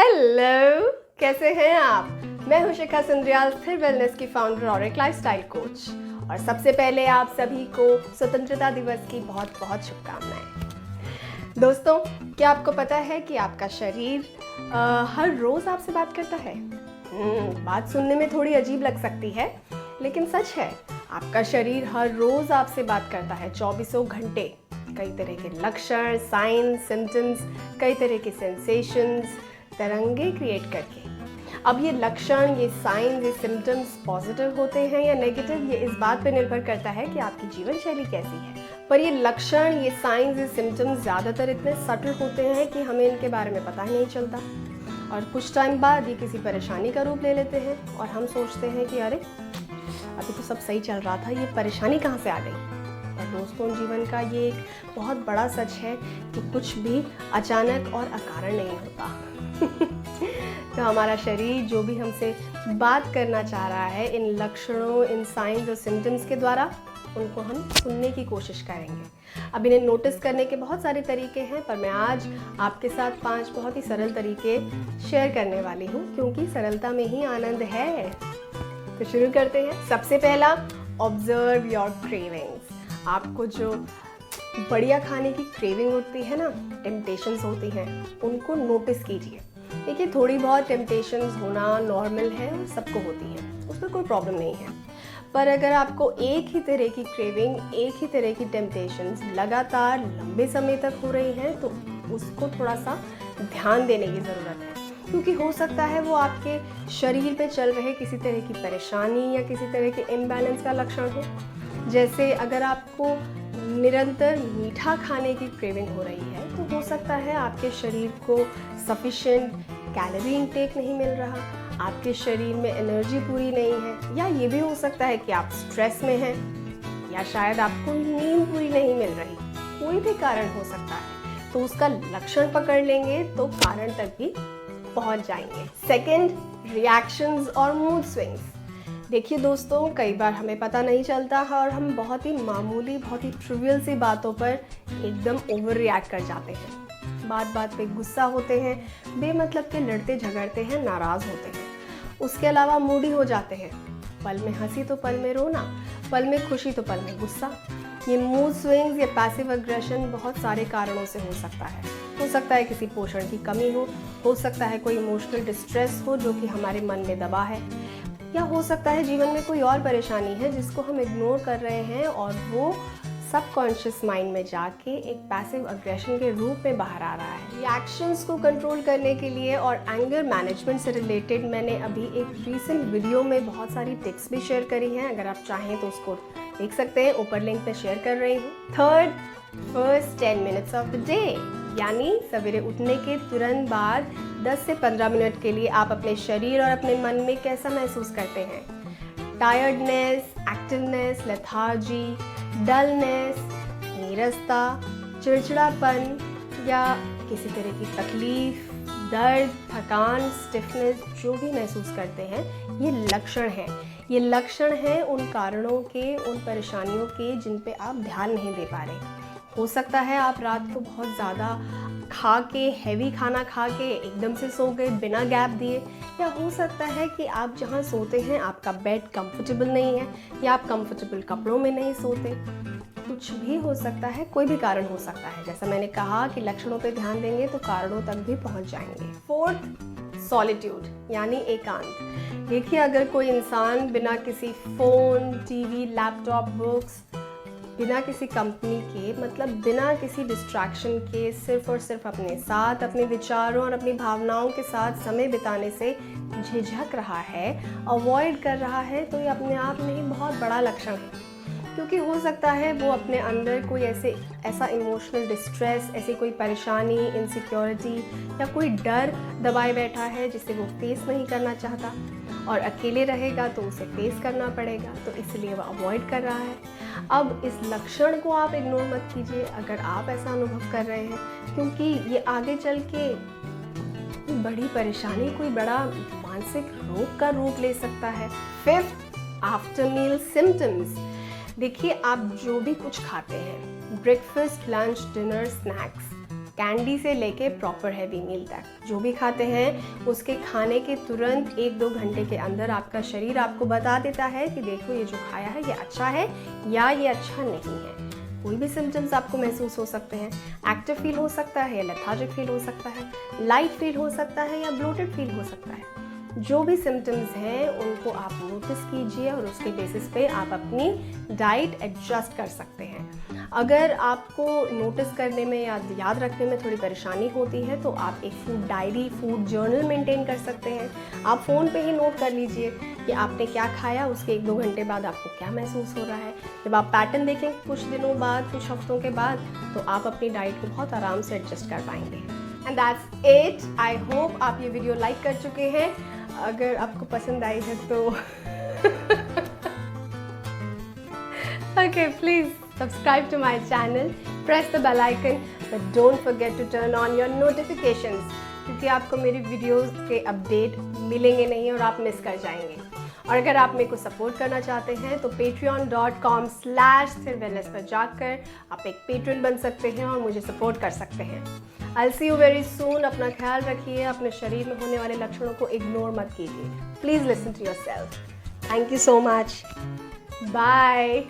Hello, कैसे हैं आप? मैं हूं शिखा सुंदरियाल, स्थिर वेलनेस की फाउंडर और एक लाइफस्टाइल कोच। और सबसे पहले आप सभी को स्वतंत्रता दिवस की बहुत बहुत शुभकामनाएं। दोस्तों, क्या आपको पता है कि आपका शरीर हर रोज़ आपसे बात करता है? बात सुनने में थोड़ी अजीब लग सकती है, लेकिन सच है। आपका शरीर हर रोज़ आपसे बात करता है, चौबीसों घंटे। कई तरह के लक्षण, साइंस, सिम्टम्स, कई तरह के सेंसेशंस, तरंगे क्रिएट करके। अब ये लक्षण, ये साइंस, ये सिम्टम्स पॉजिटिव होते हैं या नेगेटिव, ये इस बात पे निर्भर करता है कि आपकी जीवन शैली कैसी है। पर ये लक्षण, ये साइंस, ये सिम्टम्स ज़्यादातर इतने सटल होते हैं कि हमें इनके बारे में पता ही नहीं चलता। और कुछ टाइम बाद ये किसी परेशानी का रूप ले लेते हैं और हम सोचते हैं कि अरे, अभी तो सब सही चल रहा था, ये परेशानी कहाँ से आ गई। और दोस्तों, जीवन का ये एक बहुत बड़ा सच है कि कुछ भी अचानक और अकारण नहीं होता। तो हमारा शरीर जो भी हमसे बात करना चाह रहा है, इन लक्षणों, इन साइंस और सिम्टम्स के द्वारा, उनको हम सुनने की कोशिश करेंगे। अब इन्हें नोटिस करने के बहुत सारे तरीके हैं, पर मैं आज आपके साथ 5 बहुत ही सरल तरीके शेयर करने वाली हूँ, क्योंकि सरलता में ही आनंद है। तो शुरू करते हैं। सबसे पहला, ऑब्जर्व योर क्रेविंग्स। आपको जो बढ़िया खाने की क्रेविंग होती है ना, टेम्पटेशंस होती हैं, उनको नोटिस कीजिए। देखिए, थोड़ी बहुत टेम्पटेशंस होना नॉर्मल है और सबको होती हैं, उसमें कोई प्रॉब्लम नहीं है। पर अगर आपको एक ही तरह की क्रेविंग, एक ही तरह की टेम्पटेशंस लगातार लंबे समय तक हो रही हैं, तो उसको थोड़ा सा ध्यान देने की ज़रूरत है, क्योंकि हो सकता है वो आपके शरीर पे चल रहे किसी तरह की परेशानी या किसी तरह के इम्बैलेंस का लक्षण हो। जैसे अगर आपको निरंतर मीठा खाने की क्रेविंग हो रही है, तो हो सकता है आपके शरीर को सफिशिएंट कैलोरी इनटेक नहीं मिल रहा, आपके शरीर में एनर्जी पूरी नहीं है, या ये भी हो सकता है कि आप स्ट्रेस में हैं, या शायद आपको नींद पूरी नहीं मिल रही। कोई भी कारण हो सकता है, तो उसका लक्षण पकड़ लेंगे तो कारण तक भी पहुंच जाएंगे। सेकंड, रिएक्शंस और मूड स्विंग्स। देखिए दोस्तों, कई बार हमें पता नहीं चलता है और हम बहुत ही मामूली, बहुत ही ट्रिवियल सी बातों पर एकदम ओवर रिएक्ट कर जाते हैं। बात बात पे गुस्सा होते हैं, बेमतलब के लड़ते झगड़ते हैं, नाराज़ होते हैं। उसके अलावा मूडी हो जाते हैं, पल में हंसी तो पल में रोना, पल में खुशी तो पल में गुस्सा। ये मूड स्विंग्स या पैसिव एग्रेशन बहुत सारे कारणों से हो सकता है। हो सकता है किसी पोषण की कमी हो सकता है कोई इमोशनल डिस्ट्रेस हो जो कि हमारे मन में दबा है, या हो सकता है जीवन में कोई और परेशानी है जिसको हम इग्नोर कर रहे हैं और वो सबकॉन्शियस माइंड में जाके एक पैसिव अग्रेशन के रूप में बाहर आ रहा है। रिएक्शंस को कंट्रोल करने के लिए और एंगर मैनेजमेंट से रिलेटेड मैंने अभी एक रीसेंट वीडियो में बहुत सारी टिप्स भी शेयर करी हैं। अगर आप चाहें तो उसको देख सकते हैं, ऊपर लिंक पे शेयर कर रही हूँ। Third, first 10 minutes of the day, यानी सवेरे उठने के तुरंत बाद 10 से 15 मिनट के लिए आप अपने शरीर और अपने मन में कैसा महसूस करते हैं। टायर्डनेस, एक्टिवनेस, लेथार्जी, डलनेस, नीरसता, चिड़चिड़ापन या किसी तरह की तकलीफ, दर्द, थकान, स्टिफनेस, जो भी महसूस करते हैं, ये लक्षण हैं। ये लक्षण हैं उन कारणों के, उन परेशानियों के जिन पे आप ध्यान नहीं दे पा रहे। हो सकता है आप रात को बहुत ज़्यादा खा के, हैवी खाना खा के एकदम से सो गए बिना गैप दिए, या हो सकता है कि आप जहाँ सोते हैं आपका बेड कंफर्टेबल नहीं है, या आप कंफर्टेबल कपड़ों में नहीं सोते। कुछ भी हो सकता है, कोई भी कारण हो सकता है। जैसा मैंने कहा कि लक्षणों पे ध्यान देंगे तो कारणों तक भी पहुंच जाएंगे। फोर्थ, सॉलिट्यूड यानी एकांत। देखिए, अगर कोई इंसान बिना किसी फ़ोन, टीवी, लैपटॉप, बुक्स, बिना किसी कंपनी के, मतलब बिना किसी डिस्ट्रैक्शन के, सिर्फ और सिर्फ अपने साथ, अपने विचारों और अपनी भावनाओं के साथ समय बिताने से झिझक रहा है, अवॉइड कर रहा है, तो ये अपने आप में ही बहुत बड़ा लक्षण है। क्योंकि हो सकता है वो अपने अंदर कोई ऐसा इमोशनल डिस्ट्रेस, ऐसी कोई परेशानी, इनसिक्योरिटी या कोई डर दबाए बैठा है जिसे वो फेस नहीं करना चाहता, और अकेले रहेगा तो उसे फेस करना पड़ेगा, तो इसलिए वो अवॉइड कर रहा है। अब इस लक्षण को आप इग्नोर मत कीजिए अगर आप ऐसा अनुभव कर रहे हैं, क्योंकि ये आगे चल के कोई बड़ी परेशानी, कोई बड़ा मानसिक रोग का रूप ले सकता है। Fifth, after meal symptoms. देखिए, आप जो भी कुछ खाते हैं, breakfast, lunch, dinner, snacks, candy से लेके प्रॉपर हैवी मील तक जो भी खाते हैं उसके खाने के तुरंत 1-2 घंटे के अंदर आपका शरीर आपको बता देता है कि देखो ये जो खाया है ये अच्छा है या ये अच्छा नहीं है। कोई भी सिम्टम्स आपको महसूस हो सकते हैं, एक्टिव फील हो सकता है या लेथार्जिक फील हो सकता है, लाइट फील हो सकता है या ब्लोटेड फील हो सकता है। जो भी सिम्टम्स हैं उनको आप नोटिस कीजिए और उसके बेसिस पे आप अपनी डाइट एडजस्ट कर सकते हैं। अगर आपको नोटिस करने में या याद रखने में थोड़ी परेशानी होती है तो आप एक food diary, food journal maintain कर सकते हैं। आप फ़ोन पे ही नोट कर लीजिए कि आपने क्या खाया, उसके 1-2 घंटे बाद आपको क्या महसूस हो रहा है। जब आप पैटर्न देखेंगे कुछ दिनों बाद, कुछ हफ्तों के बाद, तो आप अपनी डाइट को बहुत आराम से एडजस्ट कर पाएंगे। And that's it. I hope आप ये वीडियो लाइक कर चुके हैं। अगर आपको पसंद आई है तो okay, please subscribe to my channel, press the bell icon, but don't forget to turn on your notifications क्योंकि आपको मेरी वीडियोस के अपडेट मिलेंगे नहीं और आप मिस कर जाएंगे। और अगर आप मेरे को सपोर्ट करना चाहते हैं तो patreon.com/sthirwellness पर जाकर आप एक पेट्रन बन सकते हैं और मुझे सपोर्ट कर सकते हैं। I'll see you very soon। अपना ख्याल रखिए, अपने शरीर में होने वाले लक्षणों को इग्नोर मत कीजिए। Please listen to yourself. Thank you so much. Bye.